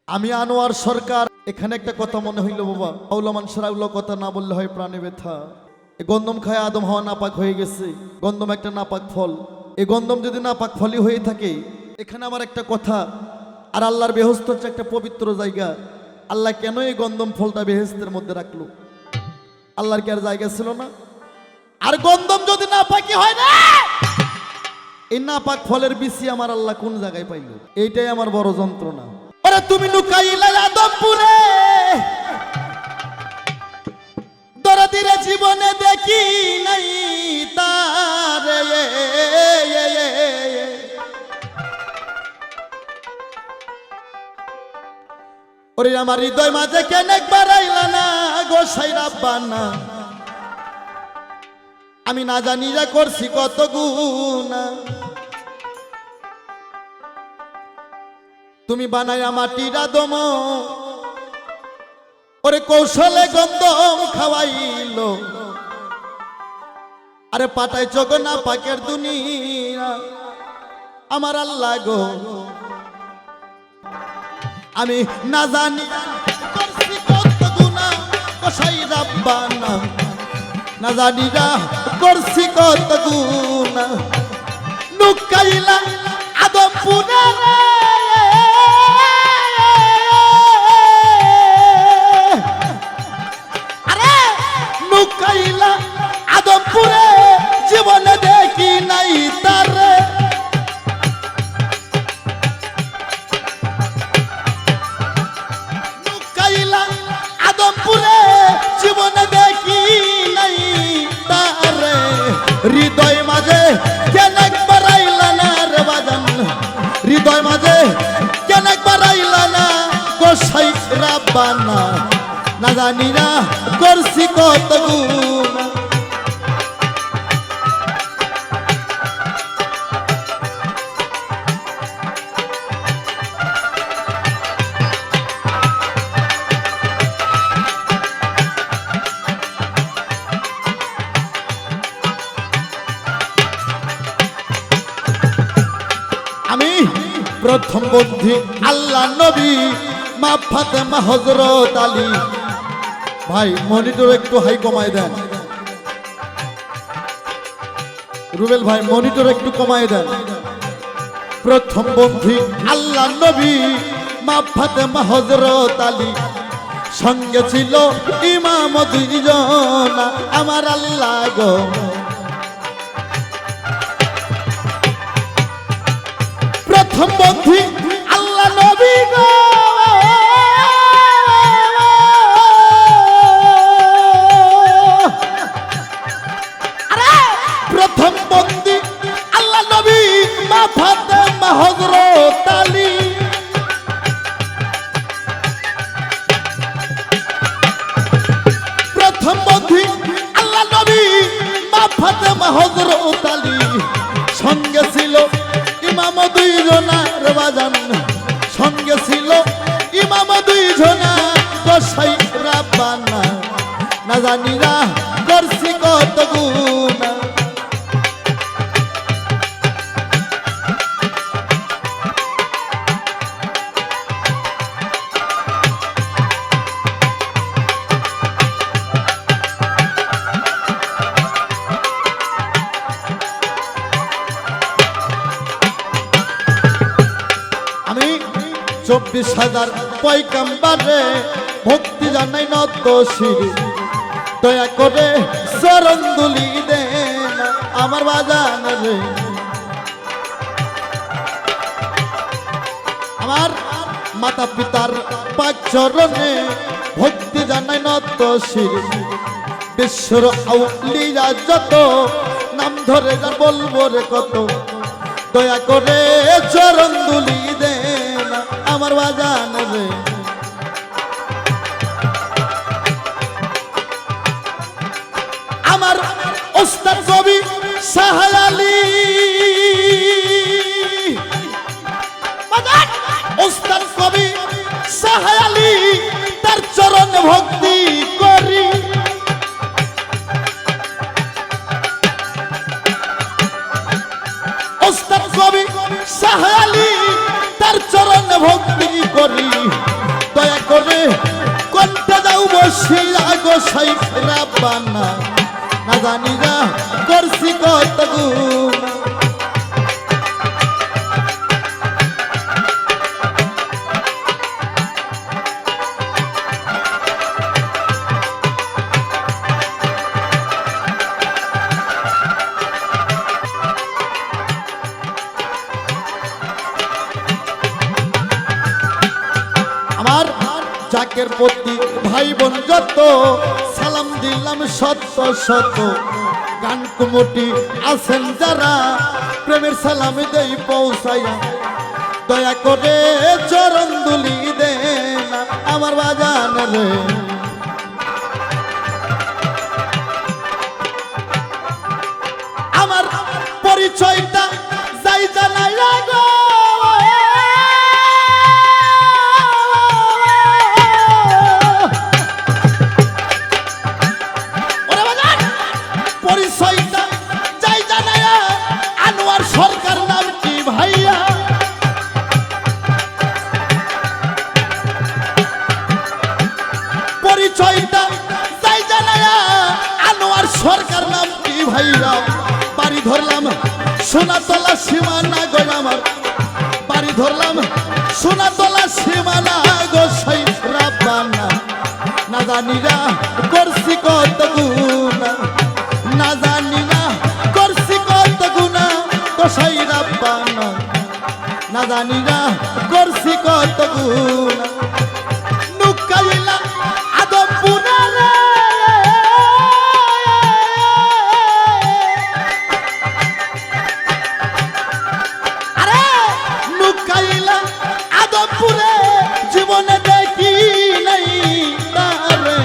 আমি আনোয়ার সরকার। এখানে একটা কথা মনে হইল বাবা, আউলা মানুষের আউলা কথা না বললে হয় প্রাণে ব্যথা। এই গন্ধম খায় আদম হওয়া নাপাক হয়ে গেছে। গন্ধম একটা নাপাক ফল। এই গন্ধম যদি নাপাক ফলই হয়ে থাকে, এখানে আমার একটা কথা, আর আল্লাহর বেহেশত হচ্ছে একটা পবিত্র জায়গা। আল্লাহ কেন এই গন্ধম ফলটা বেহেশতের মধ্যে রাখলো? আল্লাহর কি আর জায়গা ছিল না? আর গন্ধম যদি নাপাকি হয় না, এই নাপাক ফলের বিচি আমার আল্লাহ কোন জায়গায় পাইল? এইটাই আমার বড় যন্ত্রণা। আরে তুমি লুকাইলা আদমপুরে, দরদিরে জীবনে দেখি নাই তারে। ওরে আমার হৃদয় মাঝে কেন একবার আইলা না গোসাই রাব্বানা। আমি না জানি যা করছি কত গুনাহ। তুমি বানায়া মাটির আদম, ওরে কৌশলে গন্ধম খাওয়াইলো। আরে পাটাই চোখ না পাকের দুনিয়া আমার আল্লাহ গো। আমি না জানি করছি কত গুনাহ গোসাই রাব্বানা। না জানি না করছি কত গুনাহ। লুকাইলা আদমপুরে রে, আরে লুকাইলা আদমপুরে জীবনে দেখি নাই তারে। লুকাইলা আদমপুরে জীবনে দেখি নাই তারে। হৃদয় মাঝে কেন একবার আইলা না রে বাজান, হৃদয় মাঝে কেন একবার আইলা না গোসাই রাব্বানা। না জানি না করছি কত গুনাহ। আমি প্রথম বন্ধু আল্লাহ নবী মা ফাতেমা হযরত আলী। ভাই মনিটর একটু হাই কমায় দেন। রুবেল ভাই মনিটর একটু কমায় দেন। প্রথম বন্ধু আল্লাহ নবী মা ফাতেমা হযরত আলী। সঙ্গে ছিল ইমাম দুইজন আমার আল্লাহ গো। প্রথম বন্ধু আল্লাহ নবী গো। আরে প্রথম বন্ধু আল্লাহ নবী মা ফাতেমা হযরত আলী। প্রথম বন্ধু আল্লাহ নবী মা ফাতেমা হযরত আলী। সঙ্গে ছিল ইমাম দুইজনার বাজান, সঙ্গে ছিল ইমাম দুইজনা গোসাই রাব্বানা। না জানি না করছি কত গুনাহ। আমি 24,000 পয়গম্বরে ভক্তি জানাই নত শির। দয়া করে চরণ দুলি দেন আমার বাজান রে। আমার মাতা পিতার পাক চরণে ভক্তি জানাই নত শির। বিশ্বর আউলিয়া যত নাম ধরে বলবো রে কত। দয়া করে চরণ দুলি দেন আমার বাজান রে। আমার ওস্তাদ কবি শাহ আলী, ওস্তাদ কবি শাহ আলী তার চরণ ভক্তি করি। ওস্তাদ কবি শাহ আলী তার চরণ ভক্তি করি। গোসাই রাব্বানা না জানি না করছি কত গুনাহ আমার জাকের প্রতি ভাই বোন যত সালাম দিলাম শত শত গান কুমটি আছেন যারা প্রেমের সালাম দেই পৌঁছাইয়া দয়া করে চরণ দুলি দেন আমার বাজান রে আমার পরিচয়টা যাই জানাইয়া গো পরিচয়টা যাই জানাইয়া আনোয়ার সরকার নাম কি ভাইয়া পরিচয়টা যাই জানাইয়া আনোয়ার সরকার নাম কি ভাইয়া বাড়ি ধরলাম সোনাতলা সীমানা গো আমার বাড়ি ধরলাম সোনাতলা সীমানা গোসাই রাব্বানা না জানিরা করছি কত গুনাহ না জানি না করছি কত গুনাহ গোসাই রাব্বানা না জানি না করছি কত গুনাহ নুকাইলা আদম পুনারে আরে নুকাইলা আদম পুরে জীবনে দেখি নাই তারে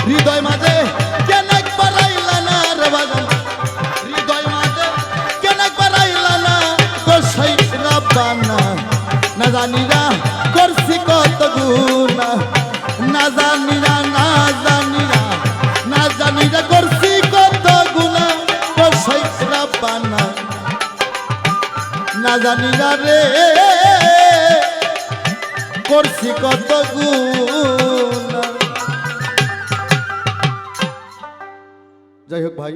হৃদয় মাঝে কেন একবার আইলা না রে বাজান হৃদয় মাঝে কেন একবার আইলা না গোসাই রাব্বানা না জানি না করছি কত গুনাহ না জানি না না জানি না না জানি না করছি কত গুনাহ গোসাই রাব্বানা না জানি না রে করছি কত গুনাহ যাই হোক ভাই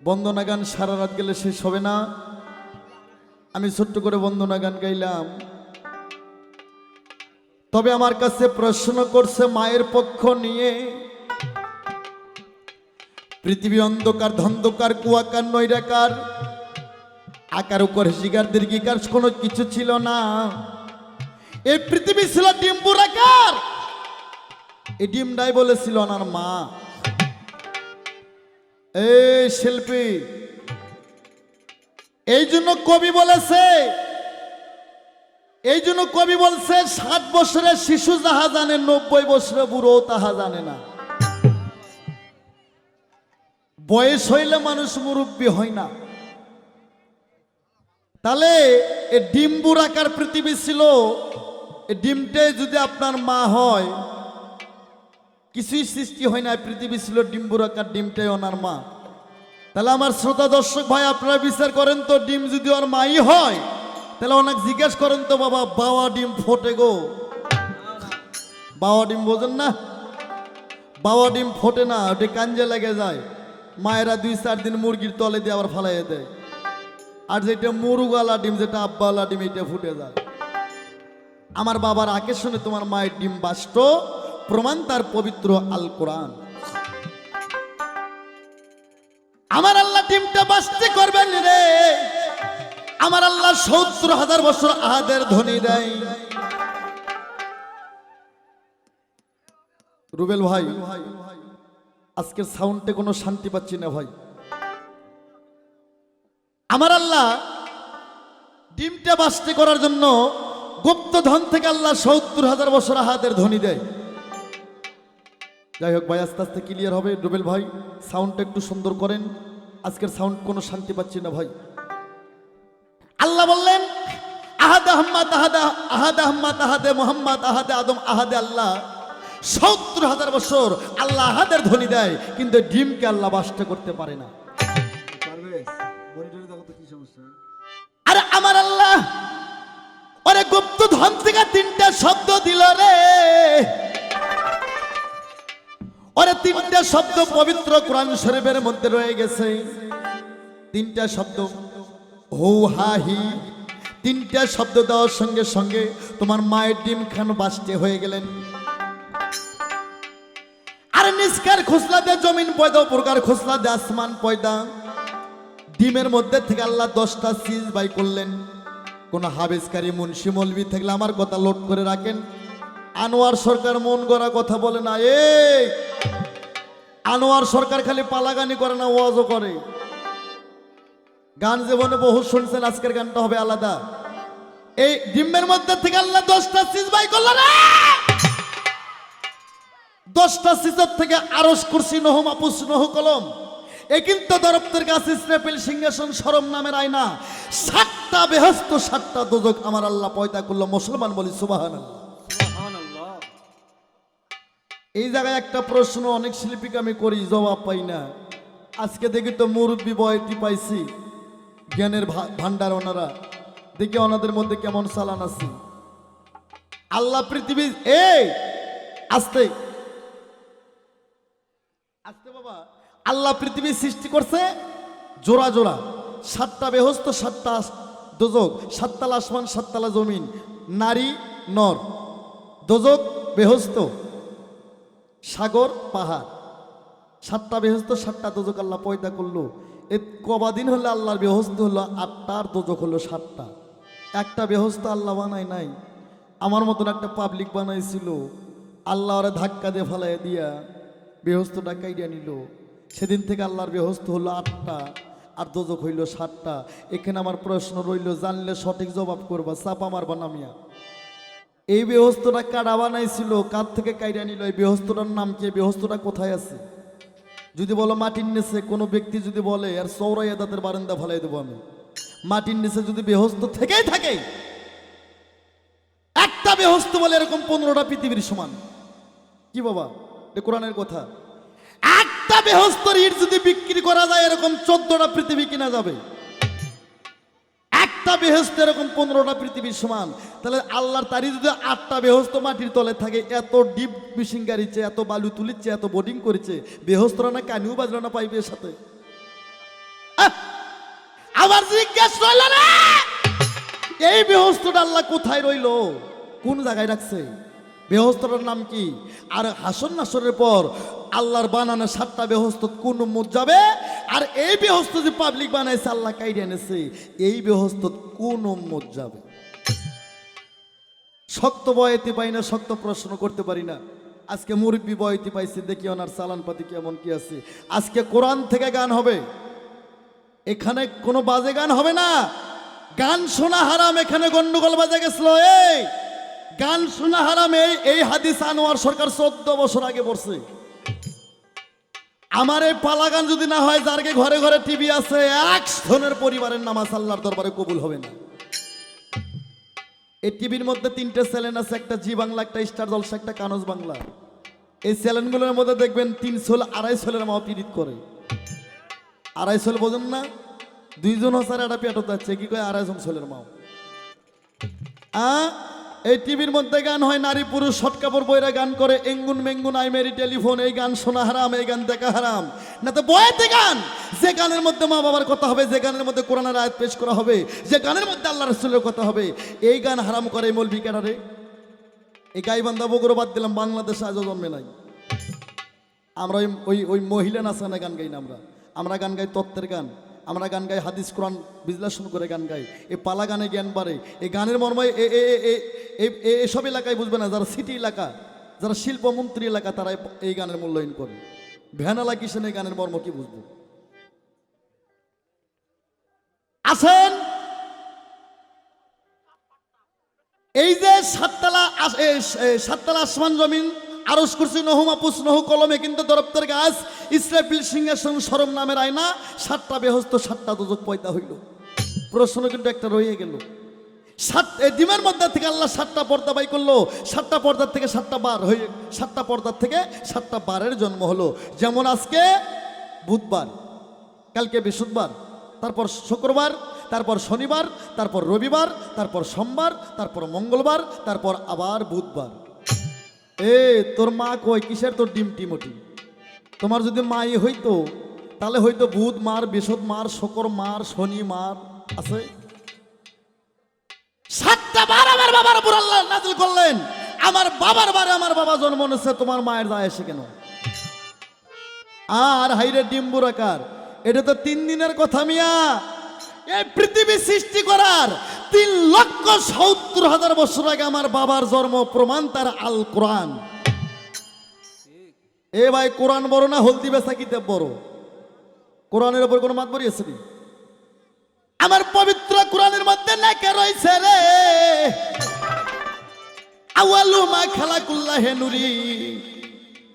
বন্দনা গান সারা রাত গেলে শেষ হবে না আমি ছোট্ট করে বন্দনা গান গাইলাম তবে আমার কাছে প্রশ্ন করছে মায়ের পক্ষ নিয়ে পৃথিবী অন্ধকার ধন্ধকার কুয়াকার নৈরাকার আকার উপর শিকার দীর্ঘিকার কোনো কিছু ছিল না এই পৃথিবী ছিল ডিম্বুর আকার এই ডিমটাই বলেছিল ওনার মা এই শিল্পী এই জন্য কবি বলেছে এই জন্য কবি বলছে 60 বছরের শিশু যাহা জানে 90 বছরের বুড়ো তাহা জানে না বয়স হইলে মানুষ মুরব্বী হয় না তাহলে এই ডিম্বুর আকার পৃথিবী ছিল এই ডিমটাই যদি আপনার মা হয় কিছুই সৃষ্টি হয় না পৃথিবী ছিল ডিম্বুর আকার ডিমটাই ওনার মা তাহলে আমার শ্রোতা দর্শক ভাই আপনারা বিচার করেন তো ডিম যদি ওর মাই হয় তাহলে ওনাকে জিজ্ঞেস করেন তো বাবা বাবা ডিম ফোটে গো বাবা ডিম বোঝেন না বাবা ডিম ফোটে না ওটা কাঞ্জে লেগে যায় মায়েরা 2-4 দিন মুরগির তলে দিয়ে আবার ফালাইয়ে দেয় আর যেটা মুরুগালা ডিম যেটা আব্বাওয়ালা ডিম এটা ফুটে যায় আমার বাবার আকে শুনে তোমার মায়ের ডিম বাষ্ট প্রমাণ তার পবিত্র আল কোরআন আমার আল্লাহ ডিমটা বাস্তে করবেন রে আমার আল্লাহ 70,000 বছর আহাদের ধ্বনি দেয় রুবেল ভাই আজকের সাউন্ডে কোনো শান্তি পাচ্ছি না ভাই আমার আল্লাহ ডিমটা বাস্তে করার জন্য গুপ্ত ধন থেকে আল্লাহ 70,000 বছর আহাদের ধ্বনি দেয় যাই হোক ভাই আস্তে আস্তে ক্লিয়ার হবে রুবেল ভাই সাউন্ডটা একটু সুন্দর করেন আজকের সাউন্ড কোনো শান্তি পাচ্ছি না ভাই আল্লাহ বললেন আহাদে আহম্মদ আহাদে আহম্মদ আহাদে মোহাম্মদ আহাদে আদম আহাদে আল্লাহ 70,000 বছর আল্লাহ আহাদের ধ্বনি দেয় কিন্তু ডিমকে আল্লাহ বাস্তে করতে পারে না আরে আমার আল্লাহ ওরে গুপ্ত ধন থেকে 3টা শব্দ দিল রে তিনটা শব্দ পবিত্র কোরআন শরীফের মধ্যে রয়ে গেছে। তিনটা শব্দ হু হা হি, তিনটা শব্দ দেওয়ার সঙ্গে সঙ্গে তোমার মায়ের ডিম খান বাস্টে হয়ে গেলেন। আর নিষ্কার খোসলা দে জমিন পয়দা, প্রকার খোসলা দে আসমান পয়দা। ডিমের মধ্যে থেকে আল্লাহ 10টা চিজ বাই করলেন। কোন হাবেজকারী মুন্সি মৌলবি থাকলে আমার কথা লোড করে রাখেন। আনোয়ার সরকার মন গড়া কথা বলে না। এই আনোয়ার সরকার খালি পালাগানি করে না, ওয়াজও করে। গান জীবনে বহু শুনছেন, আজকের গানটা হবে আলাদা। এই ডিমের মধ্যে থেকে আল্লাহ 10টা চিজ বাই করলেন। 10টা চিজের থেকে আরশ, কুরসি, নহ, মাহফুজ, নহ, কলম, এ কিন্তু দরপ্তের গাছ, ইসরাফিল, সিংহাসন, শরম নামের আয়না, 7টা বেহেশত, 7টা দোজখ আমার আল্লাহ পয়দা করলো। মুসলমান বলি সুবহানাল্লাহ। এই জায়গায় একটা প্রশ্ন অনেক শিল্পীকে আমি করি, জবাব পাই না। আজকে দেখি তো মুরব্বী বয়টি পাইছি, জ্ঞানের ভান্ডার ওনারা, দেখি ওনাদের মধ্যে কেমন চালান আছে। আল্লাহ পৃথিবী, এই আস্তে আস্তে বাবা, আল্লাহ পৃথিবী সৃষ্টি করছে জোড়া জোড়া, 7টা বেহেশত, 7টা দোজখ, 7তলা আসমান, 7তলা জমিন, নারী নর, দোজখ বেহেশত, সাগর পাহাড়, 7টা বেহেশত, 7টা দোজখ আল্লাহ পয়দা করলো। এ কবাদিন হলে আল্লাহর বেহেশত হলো 8টা, আর দোজখ হলো 7টা। একটা বেহেশত আল্লাহ বানাই নাই, আমার মতন একটা পাবলিক বানাইছিল। আল্লাহ ওরা ধাক্কা দিয়ে ফেলাই দিয়া বেহেশতটা কাইডিয়া নিল। সেদিন থেকে আল্লাহর বেহেশত হলো 8টা, আর দোজখ হইল 7টা। এখানে আমার প্রশ্ন রইল, জানলে সঠিক জবাব করবা, চাপা মারবা না মিয়া। এই বেহেশতটা কারা বানাইছিল, কার থেকে কাইডিয়া নিল, এই বেহেশতটার নাম কি, বেহেশতটা কোথায় আছে? যদি বলো মাটির নিচে, কোনো ব্যক্তি যদি বলে আর চৌরাইয়া দাঁতের বারান্দা ফেলাই দেবো আমি। মাটির নিচে যদি বেহেশত থেকেই থাকে, একটা বেহেশত বলে এরকম 15টা পৃথিবীর সমান। কি বাবা, এটা কোরআনের কথা। একটা বেহেশতের ইট যদি বিক্রি করা যায়, এরকম 14টা পৃথিবী কিনা যাবে। একটা বেহেশত এরকম 15টা পৃথিবীর সমান। তাহলে আল্লাহর তারি যদি 8টা বেহেশত মাটির তলে থাকে, এত ডিপ ফিশিং গাড়িছে, এত বালু তুলিচ্ছে, এত বোর্ডিং করেছে, বেহেশতরা না কানিও বাজলো না পাইপের সাথে। আবার জিজ্ঞেস রইল না, এই বেহেশতটা আল্লাহ কোথায় রইল, কোন জায়গায় রাখছে, বেহেশতটার নাম কি? আর হাসর নাসরের পর আল্লাহর বানানো 7টা বেহেশত কোন উম্মত যাবে? আর এই বেহেশত যে পাবলিক বানাইছে, আল্লাহ কাইডা এনেছে, এই বেহেশত কোন উম্মত যাবে? শক্ত বয়তে পাই না, শক্ত প্রশ্ন করতে পারি না। আজকে মুরব্বী বয়তে পাইছি, দেখি ওনার চালান পাতি কেমন কি আছে। আজকে কোরআন থেকে গান হবে, এখানে কোনো বাজে গান হবে না। গান শোনা হারাম, এখানে গন্ডগোল বাজে গেছিল। এই গান শোনা হারাম, এই হাদিস আনোয়ার সরকার 14 বছর আগে পড়ছে। আমার এই পালা গান যদি না হয়, যারকে ঘরে ঘরে টিভি আছে, 100 পরিবারের নামাজ আল্লাহর দরবারে কবুল হবে না। এই টিভির মধ্যে 3টে চ্যানেল আছে, একটা জি বাংলা, একটা স্টার জলসা, একটা কানজ বাংলা। এই চ্যানেলগুলোর মধ্যে দেখবেন 3 ছোল 2.5 ছোলের মাও পীড়িত করে। 2.5 ছোল বোঝেন না, 2 জন হসার একটা পেটত যাচ্ছে, কি কয় 2.5 জন ছোলের মাও। এই টিভির মধ্যে গান হয়, নারী পুরুষ শর্ট কাপড় বইরা গান করে, এঙ্গুন মেঙ্গুন আই মেরি টেলিফোন, এই গান শোনা হারাম, এই গান দেখা হারাম। না তো বয়াতে গান, যে গানের মধ্যে মা বাবার কথা হবে, যে গানের মধ্যে কোরআনের আয়াত পেশ করা হবে, যে গানের মধ্যে আল্লাহ রাসূলের কথা হবে, এই গান হারাম করে এই মৌলভী কেডারে? এই গাইবান্ধা বগুড়ো বাদ দিলাম, বাংলাদেশে আজও জন্মে নাই। আমরা ওই মহিলা নাচানা গান গাই না, আমরা গান গাই তত্ত্বের গান, আমরা গান গাই হাদিস কোরআন বিশ্লেষণ করে গান গাই। এই পালা গানে জ্ঞান বাড়ে। এই গানের মর্ম এসব এলাকায় বুঝবে না, যারা সিটি এলাকা, যারা শিল্পমন্ত্রী এলাকা, তারা এই গানের মূল্যায়ন করে। ভ্যানালা কিসেন এই গানের মর্ম কি বুঝবো? আসেন, এই যে 7তলা আসমান জমিন, আরশ, কুরসি, নহ, মাহফুজ, নহ, কলমে কিন্তু দরপ্তের গাছ, ইসরাফিল, সিংহাসন, শরম নামের আয়না, 7টা বেহেশত, 7টা দোজখ পয়দা হইল। প্রশ্ন কিন্তু একটা রয়ে গেল, ডিমের মধ্যে থেকে আল্লাহ 7টা পর্দা বাই করলো, 7টা পর্দার থেকে 7টা বার হয়ে, 7টা পর্দার থেকে 7টা বারের জন্ম হলো। যেমন আজকে বুধবার, কালকে বৃহস্পতিবার, তারপর শুক্রবার, তারপর শনিবার, তারপর রবিবার, তারপর সোমবার, তারপর মঙ্গলবার, তারপর আবার বুধবার। এ তোর মা কই, কিসের তোর ডিম টিমটি? তোমার যদি মাই হইতো তাহলে হয়তো বুধ মার, বৃহস্পতি মার, শুক্র মার, শনি মার আছে। 7টা বার আমার বাবার উপর আল্লাহ নাযিল করলেন। আমার বাবার বারে আমার বাবা জন্ম নিয়েছে, তোমার মায়ের যায় এসে কেন? আর হাইরে ডিম্বুরাকার, এটা তো 3 দিনের কথা মিয়া। এই পৃথিবী সৃষ্টি করার 3,70,000 বছর আগে আমার বাবার জন্ম, প্রমাণ তার আল কোরআন। এ ভাই, কোরআন বড় না হলদি বেচা কিতাব বড়? কোরআনের উপর কোনো মাত বরিয়েছে নি? আমার পবিত্র কোরআনের মধ্যে লেখা রয়েছে রে, আওয়ালু মা খালাকুল্লাহে নূরি।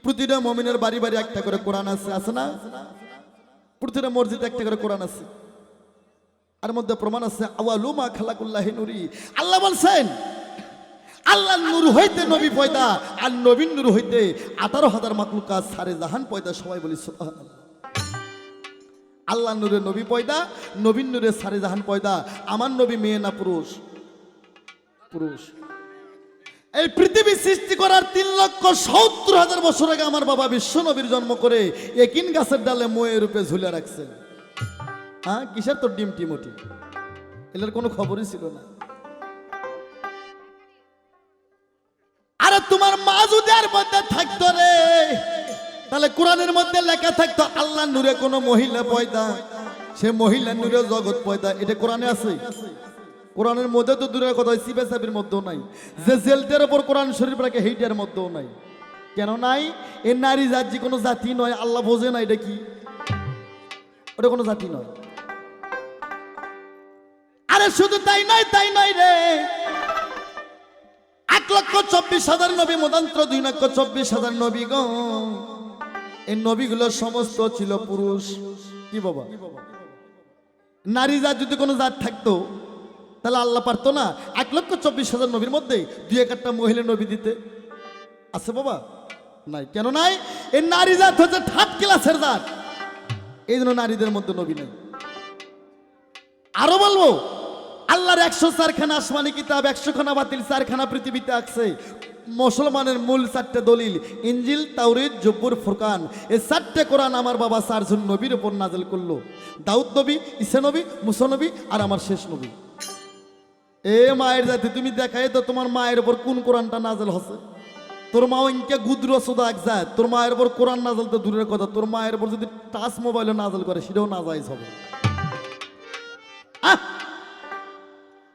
প্রতিটা মুমিনের বাড়ি বাড়ি একটা করে কোরআন আছে, আছে না? প্রতিটা মসজিদে একটা করে কোরআন আছে। আর মধ্যে প্রমাণ আছে আওয়ালু মা খালাকুল্লাহে নূরি। আল্লাহ বলছেন আল্লাহ নূর হইতে নবী পয়দা, আর নবীন নূর হইতে 18,000 মাখলুকাত সারে জাহান পয়দা। সবাই বলি সুবহানাল্লাহ। আল্লাহ নূরে নবী পয়দা, নবীন নূরে সারে জাহান পয়দা। আমার নবী মেয়ে না পুরুষ? পুরুষ। এই পৃথিবী সৃষ্টি করার 3,70,000 বছর আগে আমার বাবা বিশ্ব নবীর জন্ম করে একিন গাছের ডালে ময়ে রূপে ঝুলে রাখছেন। হ্যাঁ, কিসের তোর ডিম টিমটি? এদের কোনো খবরই ছিল না। আরে তোমার মা যদি আর মধ্যে থাকতো রে, তাহলে কোরআনের মধ্যে লেখা থাকতো আল্লাহ নূরে কোনো মহিলা পয়দা, সে মহিলা নূরে জগৎ পয়দা। এটা কোরআনে আছে? কোরআনের মধ্যে তো দূরের কথা, সিবে সাবির মধ্যেও নাই। যে জেলটার ওপর কোরআন শরীফ রাখে সেইটার মধ্যেও নাই। কেন নাই? এ নারী জাত যে কোনো জাতি নয়, আল্লাহ বোঝে না এটা কি, ওটা কোনো জাতি নয়। আরে শুধু তাই নয়, তাই নয় রে, 1,24,000 নবী মতান্তর 2,24,000 নবী গো। এই নবীগুলো সমস্ত ছিল পুরুষ। কি বাবা? নারী জাত যদি কোনো জাত থাকতো তাহলে আল্লাহ পারতো না 1,24,000 নবীর মধ্যে 2-1টা মহিলা নবী দিতে? আছে বাবা? নাই। কেন নাই? এই নারী জাত হচ্ছে 3rd ক্লাসের জাত, এই জন্য নারীদের মধ্যে নবী নেই। আরো বলবো, আল্লাহর 104খানা আসমানি কিতাব, 100খানা বাতিল, 4খানা পৃথিবীতে আছে। মুসলমানের মূল 4টে দলিল, ইনজিল, তাওরাত, জব্বুর, ফুরকান। এই 4টে কোরআন আমার বাবা 4 জন নবীর উপর নাযিল করলো। দাউদ নবী, ঈসা নবী, মুসা নবী আর আমার শেষ নবী। এ মায়ের জাতি, তুমি দেখাই তো তোমার মায়ের উপর কোন কোরআনটা নাযিল হচ্ছে? তোর মা ইনকে গুদ্র সোদা এক যায়, তোর মায়ের উপর কোরআন নাযিল তো দূরের কথা, তোর মায়ের উপর যদি টাচ মোবাইলে নাযিল করে সেটাও নাজায়েজ হবে।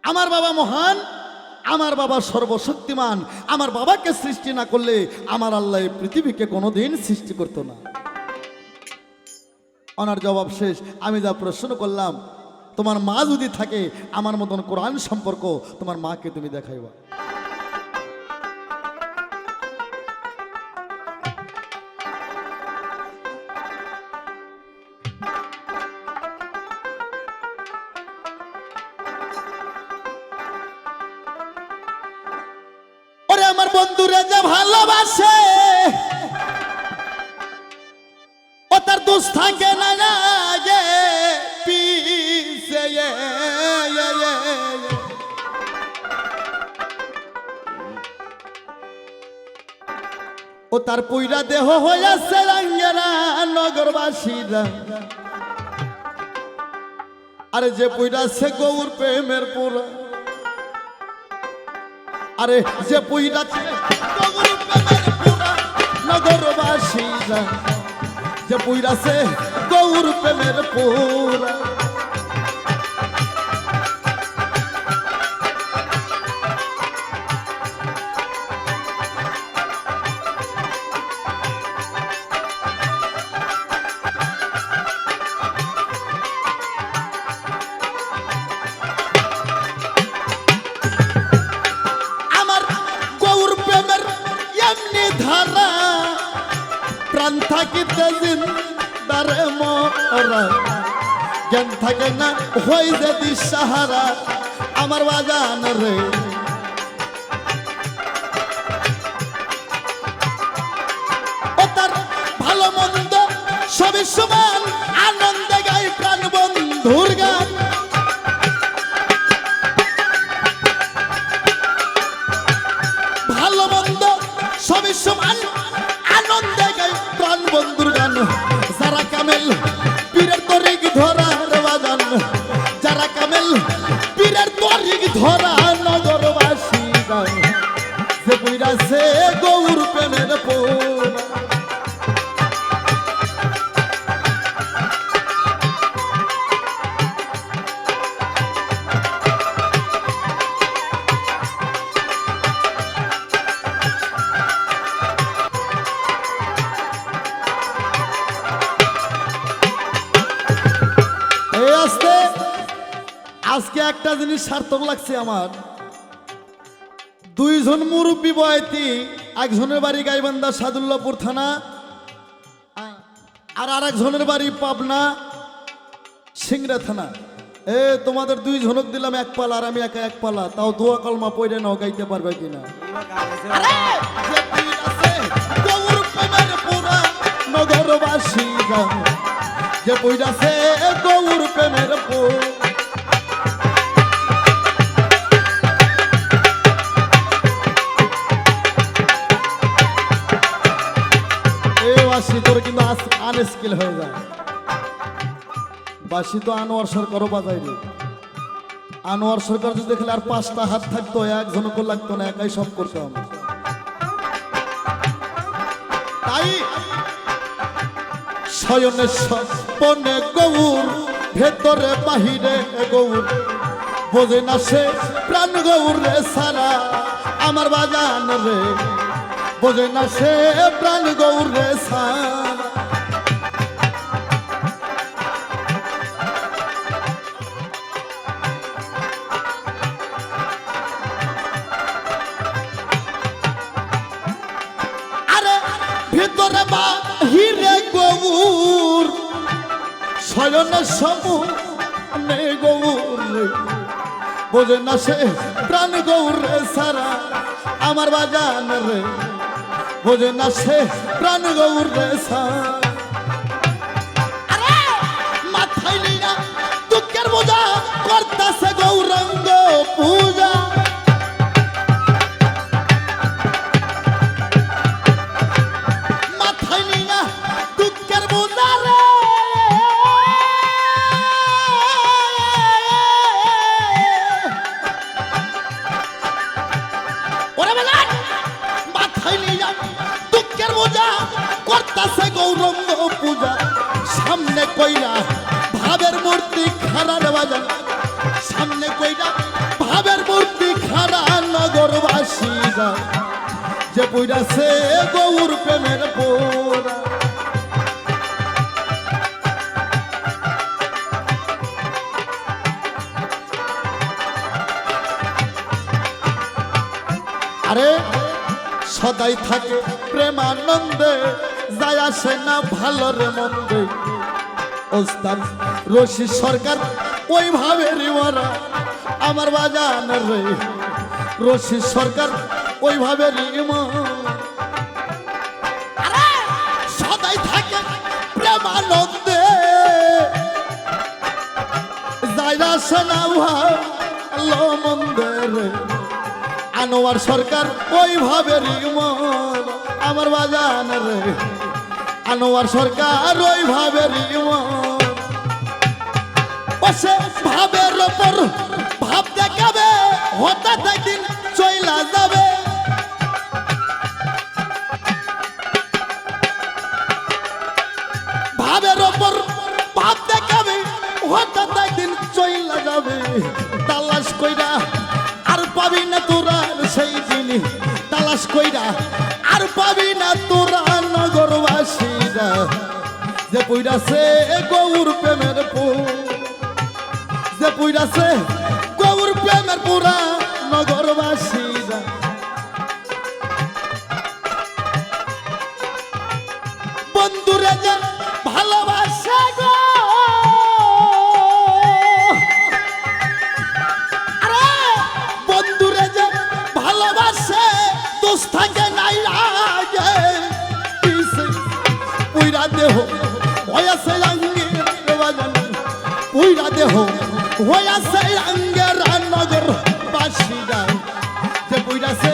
আমার বাবা মহান, আমার বাবা সর্বশক্তিমান। আমার বাবাকে সৃষ্টি না করলে আমার আল্লাহ এই পৃথিবীকে কোনোদিন সৃষ্টি করতো না। ওনার জবাব শেষ। আমি যা প্রশ্ন করলাম, তোমার মা যদি থাকে আমার মতন কোরআন সম্পর্ক, তোমার মাকে তুমি দেখাইবা। ওরে আমার বন্ধুরা যা ভালোবাসে, ও তার দোষ থাকে না গে পিছে। ও তার পুইরা দেহ হইয়াছে রাঙ্গেরা নগরবাসীরা। আরে যে পুইরা সে গৌর প্রেমের পুরা, আরে যে পুইরা গৌর প্রেমের পুরা নগরবাসীরা, যে পুইরা সে গৌর প্রেমের পুরা। প্রাণ থাকিতে জিন্দারে মরা, জ্ঞান থাকে না হই যদি সাহারা। আমার বাজান রে, ও তার ভালো মন্দ সবই সমান, আনন্দে গাই প্রাণ বন্ধুর গান। ভালো মন্দ সবই সমান, আনন্দে গাই প্রাণ বন্ধুর গান। মানিক ধরা নগরবাসীরা যে পুইরাছে গৌর প্রেমের পোড়া। আজকে একটা জিনিস সার্থক লাগছে আমার, দুইজন মুরব্বী বয়তি, একজনের বাড়ি গাইবান্ধা সাদুল্লাপুর থানা আর আরেকজনের বাড়ি পাবনা সিংড়া থানা। তোমাদের দুই ঝনক দিলাম এক পালা আর আমি একা এক পালা, তাও দোয়া কলমা পড়ে নাও, গাইতে পারবে কিনা? নগরবাসীরা যে পইরাছে গৌর প্রেমের পোড়া। বাসি তোর কিন্তু আনস্কিল হয়ে যায়, বাসি তো আনোয়ার সরকারও বাজাই রে। আনোয়ার সরকার যদি দেখলে আর 5টা হাত থাকতো, একজনকে লাগতো না, একাই সব করতাম। তাই শয়নে স্বপনে গৌর, ভেতরে বাহিরে গৌর, বোঝে না সে প্রাণ গৌর রে সারা আমার বাজান রে, বোঝে না সে প্রাণ গৌর রে সারা। আরে ভিতরে বাহিরে গৌর, শয়নে সমনে গৌর রে, বোঝে না সে প্রাণ গৌর রে সারা আমার বাজান রে, বোঝে না সে প্রাণ গৌর রে সারা। আরে মাথায় নিয়া দুঃখের বোঝা করতাছে গৌরাঙ্গ পূজা। মাথায় নিয়া দুঃখের বোঝা রে, দুঃখের বোঝা করতাছে গৌরঙ্গ পূজা। সামনে কইরা ভাবের মূর্তি খারার বাজান, সামনে কইরা ভাবের মূর্তি খারা নগরবাসীরা যে পুইরাছে গৌর প্রেমের পোড়া। আরে সদাই থাকে প্রেমানন্দে, যায় আসে না ভালোর মন্দে। ওস্তাদ রশি সরকার ওইভাবে রিওয়ারা আমার বাজান রে, রশি সরকার ওইভাবে রিমা। সদাই থাকে প্রেমানন্দে, যায় আসে না ভালো মন্দে রে। আনোয়ার সরকার ওইভাবে রিমন আমার বাজান রে, আনোয়ার সরকার ওইভাবে রিমন। বসে ভাবের ওপর ভাব দেখাবে, হঠাৎ একদিন চইলা যাবে। ভাবের ওপর ভাব দেখাবে, হঠাৎ একদিন চইলা যাবে। তালাশ কইরা আর পাবি না তোরা সেই জিনিস, তালাশ কইরা আর পাবি না তোরা নগরবাসীরা যে পুইরাছে গৌর প্রেমের পোড়া, যে পুইরাছে গৌর প্রেমের পোড়া নগরবাসীরা। বন্ধুরে যে ভালোবাসে গো, বন্ধুরে যে ভালোবাসে দোষ থাকে নাই লাগে। পুইরা দেহ হয়াছে রঙ্গের বাজান, পুইরা দেহ হয়াছে রঙ্গের নগর বাসীরা যে পুইরাছে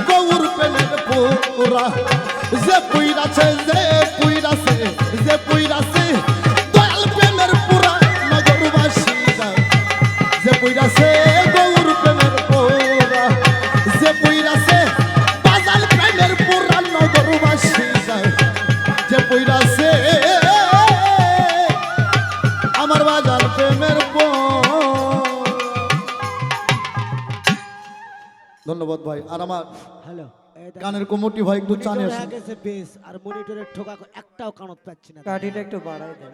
গৌর প্রেমের পোড়া। যে পুইরাছে যে পুইরাছে যে পুইরাছে দয়াল প্রেমের পোড়া নগরবাসীরা যে পুইরাছে গৌর। ধন্যবাদ ভাই। আর আমার হ্যালো গানের কমিটি ভাই একটু চানে মনিটর আসুন। হয়ে গেছে বেশ আর মনিটরের ঠোকা একটাও কানত পাচ্ছি না কাঠিটা একটু বাড়াই দেন।